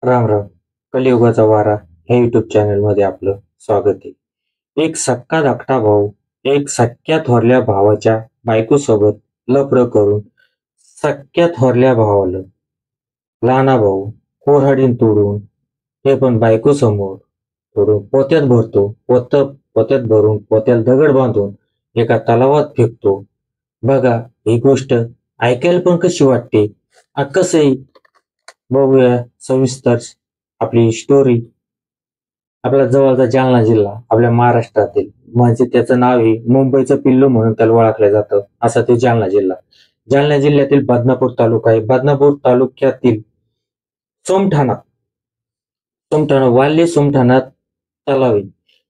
राम राम. कलियुगाचा वारा हे YouTube channel मध्ये आपलं स्वागत आहे. एक सक्का धाकटा भाऊ एक सख्या थोरल्या भावाच्या बायकोसोबत लफडं करून सख्या थोरल्या भावाला लहाना भाऊ कोऱ्हाडीन तोडून हे पण बायको समोर तोडून पोत्यात भरतो. पोत्यात भरून पोत्याला दगड बांधून एका तलावात फेकतो. बघा, ही गोष्ट ऐकायला पण कशी वाटते. कसंही बघूया सविस्तर आपली स्टोरी. आपला जवळचा जालना जिल्हा आपल्या महाराष्ट्रातील, म्हणजे त्याचं नाव आहे मुंबईचं पिल्लू म्हणून त्याला ओळखलं जातं. असा तो जालना जिल्हा. जालना जिल्ह्यातील बदनापूर तालुका आहे. बदनापूर तालुक्यातील सोमठाणा सोमठाणा वाल्हे सोमठाणा तलाव आहे.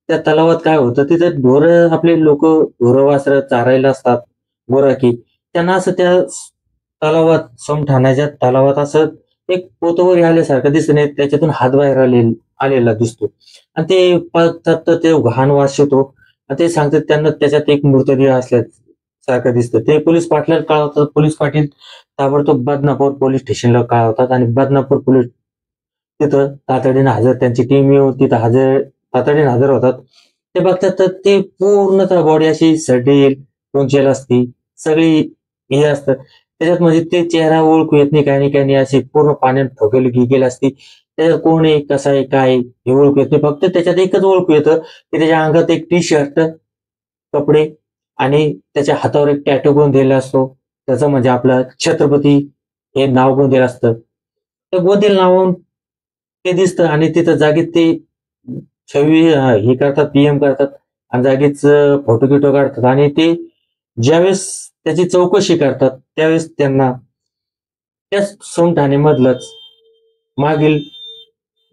त्या तलावात काय होतं, तिथे ढोर आपले लोक ढोर वासरं चारायला असतात. गोराकी त्यांना असं त्या तलावात सोमठाण्याच्या तलावात असं एक पोतवरी आल्यासारखं दिसत नाही, त्याच्यातून हात बाहेर आलेला दिसतो. आणि ते पाहतात तर ते घाण वास येतो. आणि ते सांगतात त्यांना त्याच्यात एक मृतदेह असल्यासारखं दिसतं. ते पोलीस पाटलाला कळवतात. पोलीस पाटील ताबडतोब बदनापूर पोलीस स्टेशनला कळवतात आणि बदनापूर पोलीस तिथं तातडीने हजर, त्यांची टीम येऊन तिथं तातडीने हजर होतात. ते बघतात तर ते पूर्णतः बॉडी अशी सडेल टोंचेल असती, सगळी हे असतं त्याच्यात. म्हणजे ते चेहरा ओळखू येत नाही, काही नाही, अशी पूर्ण पाण्यात ठोकेल गिगेल असती. त्याच्यात कोण आहे, कसा आहे, काय आहे हे ओळखू येत नाही. फक्त त्याच्यात एकच ओळखू येतं की त्याच्या अंगात एक टी शर्ट, कपडे आणि त्याच्या हातावर एक टॅटू गोंदलेला असतो. त्याचं म्हणजे आपलं छत्रपती हे नाव गोंदलेलं असतं. त्या गोंदलेल्या नावावरून ते दिसतं आणि तिथं जागेत ते छवी हे करतात, पीएम करतात आणि जागीच फोटो किटो काढतात. आणि ते ज्यावेळेस त्याची चौकशी करतात त्यावेळेस त्यांना त्याच सोमठाणेमधलंच मागील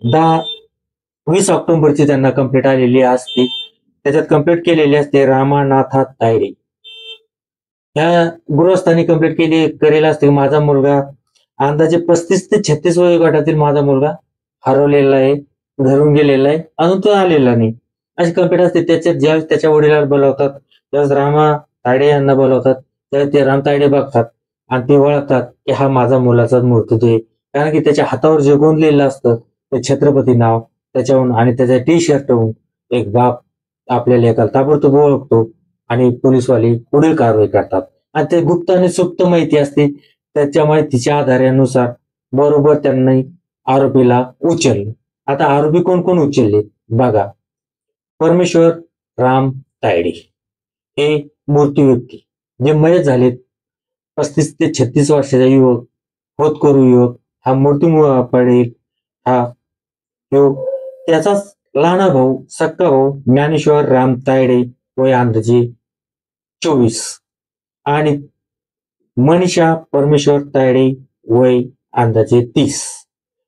10-20 ऑक्टोबरची त्यांना कंप्लेंट आलेली असते. त्याच्यात कंप्लेंट केलेली असते रामानाथा तायडे ह्या गृहस्थांनी कंप्लेंट करेल असते. माझा मुलगा अंदाजे 35 ते 36 वयोगटातील माझा मुलगा हरवलेला आहे, घरून गेलेला आहे, अजून तो आलेला नाही, अशी कंप्लेंट असते. त्याच्यात ज्यावेळेस त्याच्या वडिलांना बोलावतात, त्यावेळेस रामा तायडे यांना बोलावतात, त्यावेळेस ते राम तायडे बघतात आणि ते ओळखतात की हा माझा मुलाचाच मृतदेह आहे. कारण की त्याच्या हातावर जे गोंदलेलं असतं ते छत्रपती नाव त्याच्याहून आणि त्याच्या टी शर्टहून एक बाप आपल्या लेकाला ताबडतोब ओळखतो आणि पोलीसवाले पुढील कारवाई करतात. आणि ते गुप्त आणि सुप्त माहिती असते, त्याच्या माहितीच्या आधारानुसार बरोबर त्यांनी आरोपीला उचललं. आता आरोपी कोण कोण उचलले बघा. परमेश्वर राम तायडे हे मूर्ती व्यक्ती, जे मयत झालेत, 35 ते 36 वर्षाचा युवक, होतकरू युवक, हा मूर्ती पडेल. हा त्याचाच लहाना भाऊ, सक्का भाऊ ज्ञानेश्वर राम तायडे, वय अंदाजे 24. आणि मनीषा परमेश्वर तायडे, वय अंदाजे 30.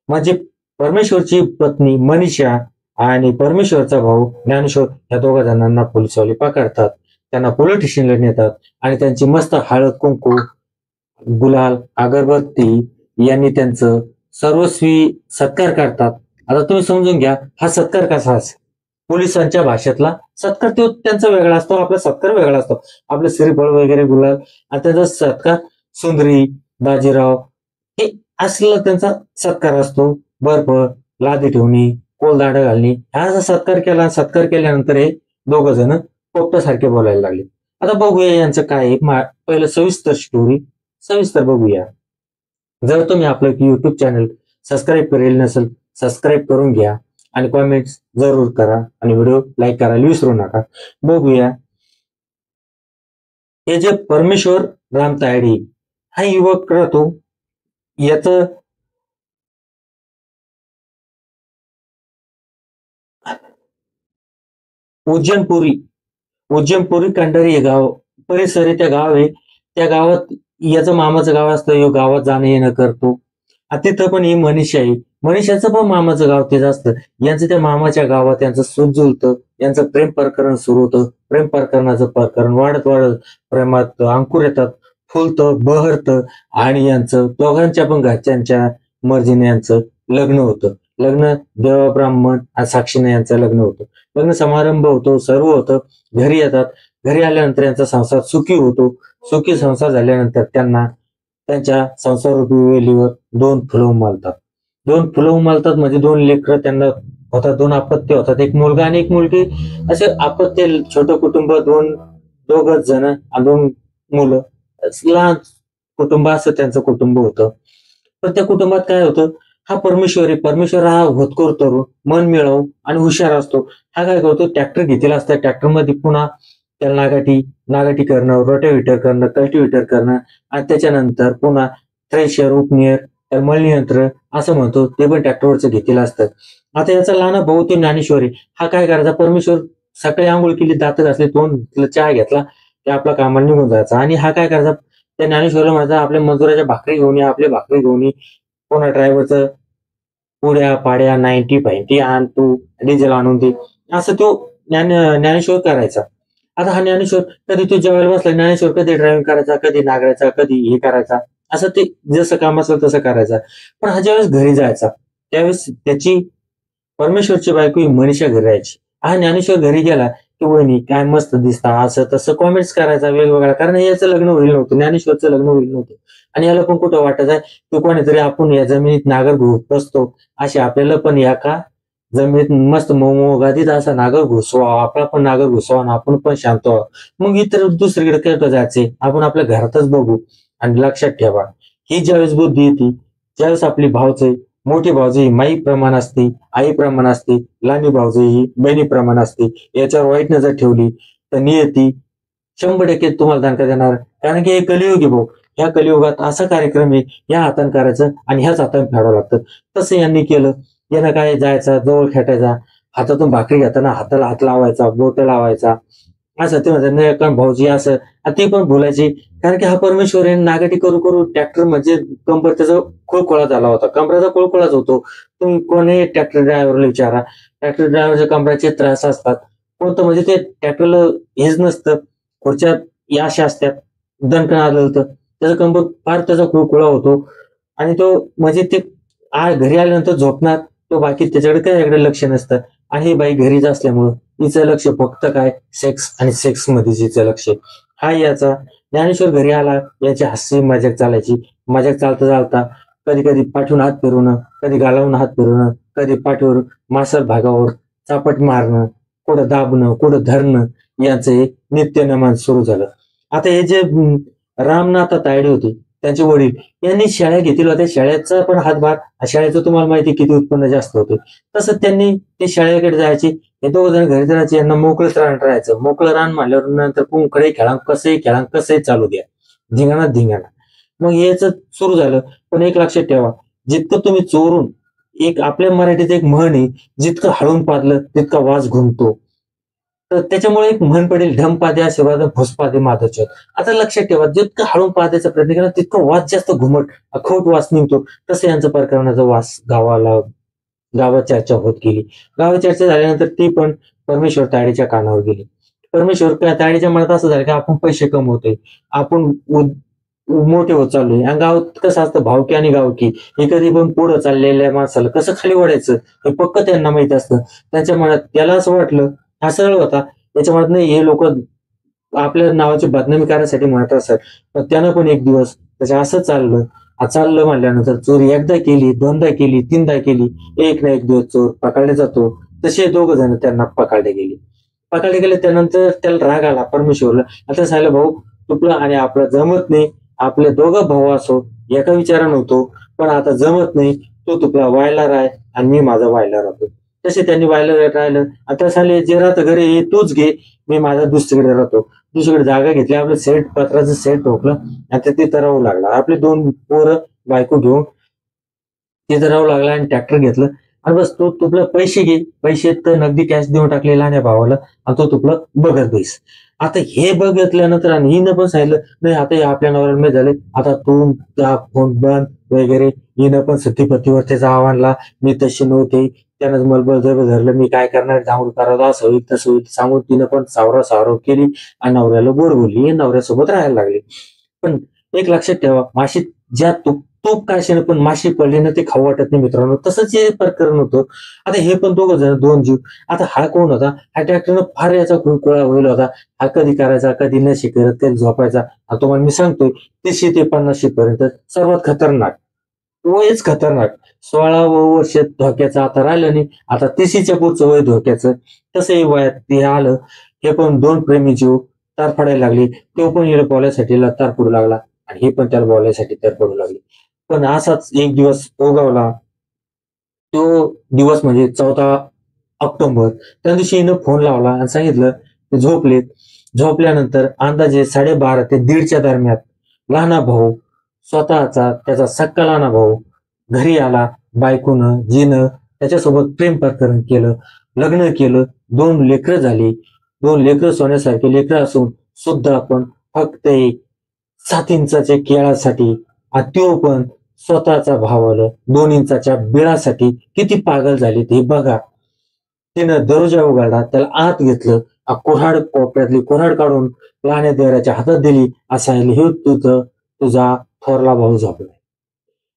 म्हणजे परमेश्वरची पत्नी मनीषा आणि परमेश्वरचा भाऊ ज्ञानेश्वर या दोघा जणांना पोलिसवाले पकडतात. त्यांना पोलीस स्टेशनला नेतात आणि त्यांची मस्त हळद कुंकू, गुलाल, अगरबत्ती यांनी त्यांचं सर्वस्वी सत्कार करतात. आता तुम्ही समजून घ्या हा सत्कार कसा असेल. पोलिसांच्या भाषेतला सत्कार तो त्यांचा वेगळा असतो, आपला सत्कार वेगळा असतो. आपलं श्रीफळ वगैरे गुलाल आणि त्यांचा सत्कार सुंदरी, बाजीराव हे असलेला त्यांचा सत्कार असतो. बर्फ, लादी ठेवणे, कोलदाडा घालणे, हा सत्कार केला. सत्कार केल्यानंतर हे दोघ जण पोपटासारखे बोलायला लागले. आता बघूया यांचं काय आहे. पहिलं सविस्तर स्टोरी सविस्तर बघूया. जर तुम्ही आपलं युट्यूब चॅनल सबस्क्राईब करेल नसेल, सबस्क्राईब करून घ्या आणि कॉमेंट्स जरूर करा आणि व्हिडिओ लाईक करायला विसरू नका. बघूया. हे जे परमेश्वर राम तायडे हा युवक राहतो, याच उज्जैनपुरी कंडारी हे गाव परिसर त्या गाव आहे. त्या गावात याचं मामाचं गाव असतं. यो गावात जाणं येणं करतो. तिथं पण ही मनीषा आहे. मनीषाचं पण मामाचं गाव तेच असतं. यांचं त्या मामाच्या गावात यांचं सूत जुळतं. यांचं प्रेम प्रकरण सुरू होतं. प्रेम प्रकरणाचं प्रकरण वाढत वाढत प्रेमात अंकुर येतात, फुलतं, बहरतं आणि यांचं दोघांच्या पण घरच्यांच्या मर्जीने यांचं लग्न होतं. लग्न देवा ब्राह्मण आणि साक्षीने यांचं लग्न होतं. लग्न समारंभ होतो, सर्व होतं. घरी येतात. घरी आल्यानंतर यांचा संसार सुखी होतो. सुखी संसार झाल्यानंतर त्यांना त्यांच्या संसार रूपी वेलीवर 2 फुलं उमलतात. दोन फुलं उमलतात म्हणजे दोन लेकरं त्यांना होतात, दोन अपत्य होतात, एक मुलगा आणि एक मुलगी. असे अपत्य, छोटं कुटुंब, दोघच जण आणि दोन मुलं, लहान कुटुंब असं त्यांचं कुटुंब होतं. पण त्या कुटुंबात काय होतं, हा परमेश्वर हा होतकरू तरुण, मन मिळावू आणि हुशार असतो. हा काय करतो, ट्रॅक्टर घेतलेला असतात, ट्रॅक्टरमध्ये पुन्हा त्याला नागाटी करणं, रोटाव्हेटर करणं, कल्टिव्हेटर करणं आणि त्याच्यानंतर पुन्हा थ्रेशर, उपनेर, तर मळणी यंत्र असं म्हणतो, ते पण ट्रॅक्टरवरचं घेतलेलं असतं. आता याचा लहान भाऊ तो ज्ञानेश्वर आहे. हा काय करायचा, परमेश्वर सकाळी अंघोळ केली, दात घासले, तोंड चहा घेतला, की आपला कामाला निघून जायचा. आणि हा काय करायचा, त्या ज्ञानेश्वरला म्हणायचा, आपल्या मजुराच्या भाकरी घेऊन ये, आपल्या भाकरी घेऊन ये. पुन्हा ड्रायव्हरचं पुड्या पाड्या 90-50 आण, तू डिझेल आणून दे, असं तो ज्ञानेश्वर करायचा. आता हा ज्ञानेश्वर कधी तो जेवायला बसला, ज्ञानेश्वर कधी ड्रायव्हिंग करायचा, कधी नांगरायचा, कधी हे करायचा, असं ते जसं काम असेल तसं करायचा. पण हा ज्यावेळेस घरी जायचा त्यावेळेस त्याची परमेश्वरची बायको ही मनीषा घरी राहायची. हा ज्ञानेश्वर घरी गेला की वहिनी काय मस्त दिसता, असं तसं कॉमेंट्स करायचा वेगवेगळ्या, कारण याचं लग्न होईल नव्हतं, ज्ञानेश्वरचं लग्न होईल नव्हतं. आणि याला पण कुठं वाटायचं की कोणीतरी आपण या जमिनीत नागर बसतो, असे आपल्याला पण या का जमिनीत मस्त मोगादीत असा नागर घुसवा, आपला पण नागर घुसवा आणि आपण पण शांत व्हावं. मग इतर दुसरीकडे काय जायचे, आपण आपल्या घरातच बघू. आणि लक्षात ठेवा, ही ज्यावेळेस बुद्धी येते त्यावेळेस आपली भावचे मोठी भावजी ही माई प्रमाण असते, आई प्रमाण असते, लहानी भावजी ही बहिणी प्रमाण असते. याच्यावर वाईट नजर ठेवली तर नियती 100% तुम्हाला धनका देणार. कारण की हे कलियुग आहे भाऊ. ह्या कलियुगात असा कार्यक्रम आहे, ह्या हाताने करायचं आणि ह्याच हाताने फेडावं लागतं. तसं यांनी केलं. यानं काय जायचा, जवळ खेटायचा, हातातून भाकरी घेताना हाताला हात लावायचा, बोट लावायचा. असं ते म्हणतात नाही कारण भाऊजी असं. आणि ते पण बोलायचे, कारण की हा परमेश्वर आहे, नागाटी करू करू ट्रॅक्टर म्हणजे कंबर त्याचा खुळखुळा झाला होता, कमरेचा खुळखुळाच होतो. तुम्ही कोणी ट्रॅक्टर ड्रायव्हरला विचारा, ट्रॅक्टर ड्रायव्हरच्या कमराचे त्रास असतात. कोणतं म्हणजे ते ट्रॅक्टरला हेच नसतं, खुर्च्या या अशा असतात, दणकण आलं तर त्याचा कंबर फार त्याचा खुळखुळा होतो. आणि तो म्हणजे ते घरी आल्यानंतर झोपणार, तो बाकी त्याच्याकडे काय याकडे लक्ष नसतं. आणि ही बाई घरीच असल्यामुळं तिचं लक्ष फक्त काय, सेक्स आणि सेक्स मध्ये तिचं लक्ष. हा याचा ज्ञानेश्वर घरी आला, याची हास्य मजाक चालायची. मजाक चालता चालता कधी कधी पाठवून हात फिरवणं, कधी गालावून हात फिरवणं, कधी पाठीवर मासल भागावर चापट मारणं, कुठं दाबणं, कुठं धरणं, याचं हे नित्यनेमान सुरू झालं. आता हे जे रामनाथ तायडे होते त्यांचे वडील, यांनी शेळ्या घेतलेल्या होत्या. शेळ्याचा पण हातभार, शेळ्याचं तुम्हाला माहिती किती उत्पन्न जास्त होतं. तसं त्यांनी ते शेळ्याकडे जायचे. हे दोघ जण घरी जायचे, यांना मोकळंच रान राहायचं. मोकळं रान म्हणल्यावर नंतर कुंकडे खेळा कसंही चालू द्या, धिंगाणा. मग याच सुरू झालं. पण एक लक्षात ठेवा, जितकं तुम्ही चोरून, एक आपल्या मराठीत एक म्हण आहे, जितकं हळून पाडलं तितका वास घुमतो. तर त्याच्यामुळे एक म्हण पडेल, ढम पादे आशीर्वाद, फुसपादे माधवच्या. आता लक्षात ठेवा, जितकं हळून पाहण्याचा प्रयत्न केला तितकं वास जास्त घुमट अखोट वास निघतो. तसं यांचं प्रकरणाचा वास गावात चर्चा होत गेली. गावात चर्चा झाल्यानंतर ती पण परमेश्वर तायडेच्या कानावर गेली. परमेश्वर तायडेच्या मनात असं झालं की आपण पैसे कमवतोय, आपण मोठे होत चाललोय. आणि गावात कसं असतं, भावकी आणि गावकी हे कधी पण पुढं चाललेल्या माणसाला कसं खाली ओढायचं हे पक्क त्यांना माहित असतं. त्यांच्या मनात त्याला असं वाटलं, हा सरळ होता, त्याच्या मनात नाही हे लोक आपल्या नावाची बदनामी करण्यासाठी म्हणत असत. पण त्यानं पण एक दिवस त्याच्या असं चाललं म्हणल्यानंतर चोरी एकदा केली, दोनदा केली, तीनदा केली, एक ना एक दिवस चोर पकडला जातो. तसे दोघ जण त्यांना पकडले गेले. त्यानंतर त्याला राग आला परमेश्वरला. आता सांगितलं भाऊ तुपला आणि आपलं जमत नाही, आपले दोघं भाऊ असो एका विचारा नव्हतो, पण आता जमत नाही, तो तुपला व्हायला राह आणि मी माझा व्हायला राहतो. तसे त्यांनी व्हायला राहिलं. आता सांगले जे राहतं घरी हे तूच घे, मी माझा दुसरीकडे राहतो. दुसरीकडे जागा घेतली, आपलं पत्राचं सेट ठोकलं आणि तिथं राहू लागला. आपले दोन पोरं बायको घेऊन तिथं राहू लागला आणि ट्रॅक्टर घेतलं. आणि बस तो तुपलं पैसे घे, पैसे तर नगदी कॅश देऊन टाकलेला आणि भावाला, आणि तो तुपलं बघत बैस. आता हे बघितल्यानंतर आणि हिनं पण सांगितलं नाही आता हे आपल्या नवऱ्याला माहित झाले, आता तू त्या फोन बंद वगैरे. हिनं पण सतीपतीवर त्याचा आव्हानला, मी तशी नव्हते, त्यानं मला बळजबरी धरलं, मी काय करणार, जाऊन करावं, असं होईल तसं होईल सांगून तिनं पण सावराव केली आणि नवऱ्याला गोड बोलली, नवऱ्यासोबत राहायला लागली. पण एक लक्षात ठेवा, माशी ज्या तूप काशीने पण माशी पडली ना ते खाऊ वाटत नाही मित्रांनो. तसंच हे प्रकरण होतं. आता हे पण दोघं जण, दोन जीव. आता हा कोण होता, हा ट्रॅक्टरनं फार याचा खुळखुळा होईल होता. हा कधी करायचा, कधी नशी करत, कधी झोपायचा. तुम्हाला मी सांगतोय 30 ते 50 पर्यंत सर्वात खतरनाक. वयच खतरनाक. 16वं वर्ष धोक्याचं आता राहिलं नाही. आता 30च्या पुढचं वय धोक्याचं. तसंही वयात ते आलं. हे पण दोन प्रेमी जीव तडफडायला लागले. तो पण हिला बोलायसाठी तडफडू लागला आणि ही पण त्याला बोलायसाठी तडफडू लागली. पण असाच एक दिवस ओघवला. तो दिवस म्हणजे 14 ऑक्टोबर. त्या दिवशी हिनं फोन लावला आणि सांगितलं ते झोपलेत. झोपल्यानंतर अंदाजे 12:30 ते 1:30च्या दरम्यान लहाना भाऊ, स्वतःचा त्याचा सक्का लहाना भाऊ घरी आला. बायकोनं जिनं त्याच्यासोबत प्रेम प्रकरण केलं, लग्न केलं, 2 लेकरं झाली. 2 लेकरं सोन्यासारखे लेकरं असून सुद्धा आपण फक्त एक 7 इंचाच्या केळासाठी आणि तो पण स्वतःचा भावाला 2 इंचाच्या बिळासाठी किती पागल झाली ते बघा. तिनं दरवाजा उघडला, त्याला आत घेतलं, कुऱ्हाड कोपऱ्यातली कुऱ्हाड काढून लहान्या देवराच्या हातात दिली. असं हे तुझं तुझा थोरला भाऊ झोपलाय.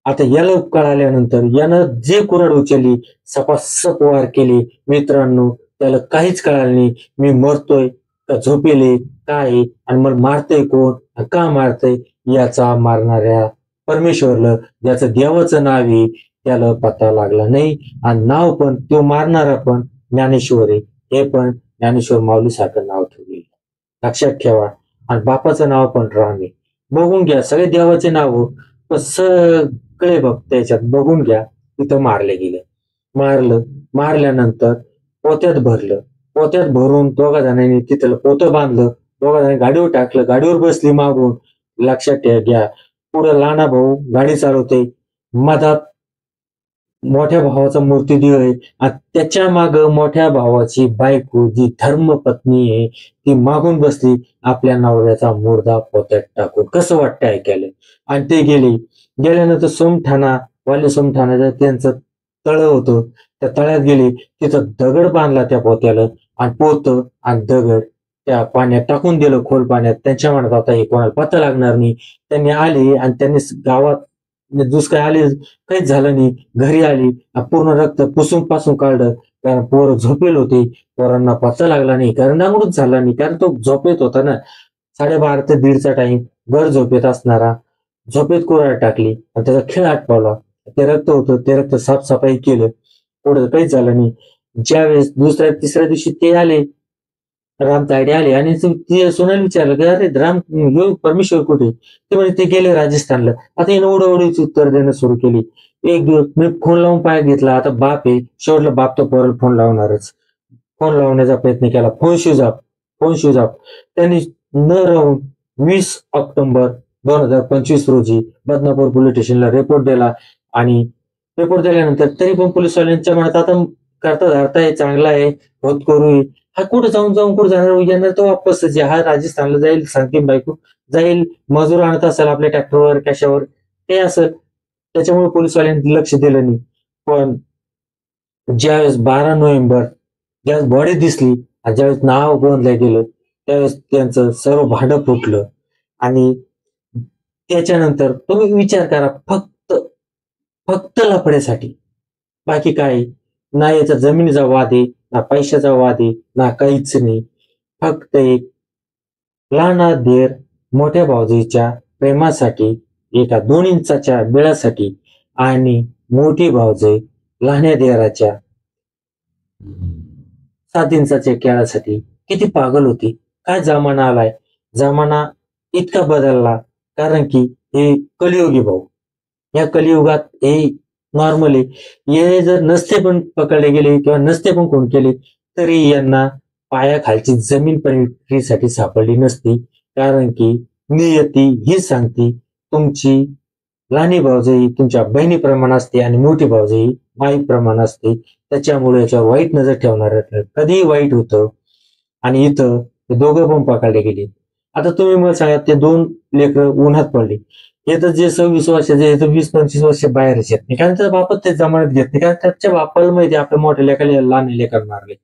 आता याला कळाल्यानंतर यानं जे कुऱ्हाड उचलली, सपासप वार केली. मित्रांनो, त्याला काहीच कळालं नाही. मी मरतोय का झोपेले काय आहे? आणि मला मारतय कोण आणि का मारतय? याचा मारणाऱ्या परमेश्वरला, ज्याचं देवाचं नाव आहे, त्याला पत्ता लागला नाही. आणि नाव पण तो मारणारा पण ज्ञानेश्वर आहे. हे पण ज्ञानेश्वर माऊली सारखं नाव ठेवलेलं. लक्षात ठेवा. आणि बापाचं नाव पण राम आहे. बघून घ्या, सगळे देवाचे नाव पण सगळे भक्त त्याच्यात बघून घ्या. तिथं मारले गेले. मारल्यानंतर पोत्यात भरलं. पोत्यात भरून दोघा जणांनी तिथलं पोतं बांधलं. दोघा जणांनी गाडीवर टाकलं. गाडीवर बसली मागून. लक्षात घ्या, पुढे लहाना भाऊ गाडी चालवते, मधात मोठ्या भावाचा मूर्तिदेह आहे आणि त्याच्या माग मोठ्या भावाची बायको जी धर्मपत्नी आहे ती मागून बसली आपल्या नवऱ्याचा मुर्दा पोत्यात टाकून. कसं वाटतं ऐकायला? आणि ते गेल्यानंतर सोमठाणा, वाले सोमठाण्याचं त्यांचं तळ होतं. त्या तळ्यात गेले. तिथं दगड बांधला त्या पोत्याला आणि पोत आणि दगड त्या पाण्यात टाकून दिलं, खोल पाण्यात. त्यांच्या मनात आता हे कोणाला पत्ता लागणार नाही. त्यांनी आले आणि त्यांनी गावात दुष्काळ आले, काहीच झालं नाही. घरी आली, पूर्ण रक्त पुसून पासून काढलं. कारण पोरं झोपेल होते. पोरांना पत्ता लागला नाही, कारण डांगडूच झाला नाही, कारण तो झोपेत होता ना. 12:30 ते 1:30चा टाइम. घर झोपेत असणारा झोपेत कुऱ्हाड टाकली आणि त्याचा खेळ आटपावला. ते रक्त होतं, ते रक्त साफसफाई केलं. पुढे काहीच झालं नाही. ज्यावेळेस दुसऱ्या तिसऱ्या दिवशी ते आले, राम तायडे आले आणि ते सोनाला विचारलं की अरे राम, परमेश्वर कुठे? ते म्हणजे ते गेले राजस्थानला. आता हिनं उडवडीची उत्तर देणं सुरू केली. एक दिवस मी फोन लावून पाय घेतला. आता बाप आहे, शेवटला बाप तर पोराला फोन लावणारच. फोन लावण्याचा प्रयत्न केला. Phone switch off. त्यांनी न राहून 20 ऑक्टोबर 2025 रोजी बदनापूर पोलीस स्टेशनला रिपोर्ट दिला. आणि रिपोर्ट दिल्यानंतर तरी पण पोलीसवाल्यांच्या मनात आता करता धरता आहे, चांगला आहे, होत करू. हा कुठं कुठं जाणार? येणार तो वापस जे हा राजस्थानला जाईल, सांगते बायको जाईल, मजूर आणत असेल आपल्या ट्रॅक्टरवर कशावर ते असेल. त्याच्यामुळे पोलीसवाल्यांनी लक्ष दिलं नाही. पण ज्यावेळेस 12 नोव्हेंबर ज्यावेळेस बॉडी दिसली आणि ज्यावेळेस नाव गोंधलं गेलं, त्यावेळेस त्यांचं सर्व भांडं फुटलं. आणि त्याच्यानंतर तुम्ही विचार करा, फक्त फक्त लफड्यासाठी, बाकी काय ना. याचा जमिनीचा वाद आहे, ना पैशाचा वाद आहे, ना काहीच नाही. फक्त एक लहाना देर मोठ्या भाऊजीच्या प्रेमासाठी, एका 2 इंचाच्या बिळासाठी आणि मोठी भाऊजाई लहान्या देराच्या 7 इंचाच्या केळासाठी किती पागल होती. काय जमाना आलाय. जमाना इतका बदलला, कारण की हे कलियुगी भाऊ. या कलियुगात हे नॉर्मली हे जर नसते पण पकडले गेले किंवा नसते पण खून केले तरी यांना पायाखालची जमीन पण विक्रीसाठी सापडली नसती. कारण की नियती ही सांगते तुमची लहानी भाऊजाई तुमच्या बहिणीप्रमाणे असते आणि मोठी भाऊजाई माईप्रमाणे असते. त्याच्यामुळे याच्यावर वाईट नजर ठेवणार कधीही वाईट होतं. आणि इथं ते दोघं पण पकडले गेले. आता तुम्ही मला सांगा, ते 2 लेकरं उन्हात पडले. हे तर जे 26 वर्षाचे, हे तर 20-25 वर्ष बाहेरच येत नाही, कारण त्याचा बापच ते जमानत घेत नाही. कारण त्याच्या बापाला माहिती आपल्या मोठ्या लेखाला लहान लेकर मारले,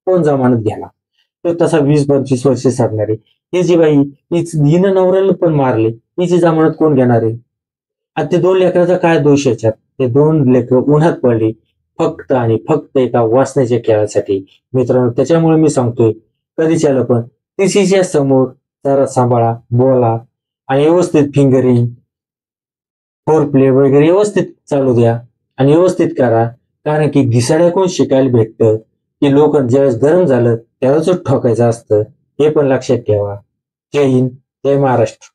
कोण जमानत घ्यायला? तो तसा 20-25 वर्ष साधणारे. ही जी बाई, हिनं नवऱ्याला पण मारले, हिची जमानत कोण घेणार आहे? आणि ते 2 लेकराचा काय दोष याच्यात? ते 2 लेकरं उन्हात पडली फक्त आणि फक्त एका वासनेच्या खेळासाठी. मित्रांनो, त्याच्यामुळे मी सांगतोय, कधीच आलं पण तिशीच्या समोर जरा सांभाळा, बोला आणि व्यवस्थित फिंगरिंग फोर प्ले वगैरे व्यवस्थित चालू द्या आणि व्यवस्थित करा. कारण की घिसाड्याकडून शिकायला भेटतं की लोक ज्यावेळेस गरम झालं त्यावेळेस ठोकायचं असतं. हे पण लक्षात ठेवा. जय हिंद, जय महाराष्ट्र.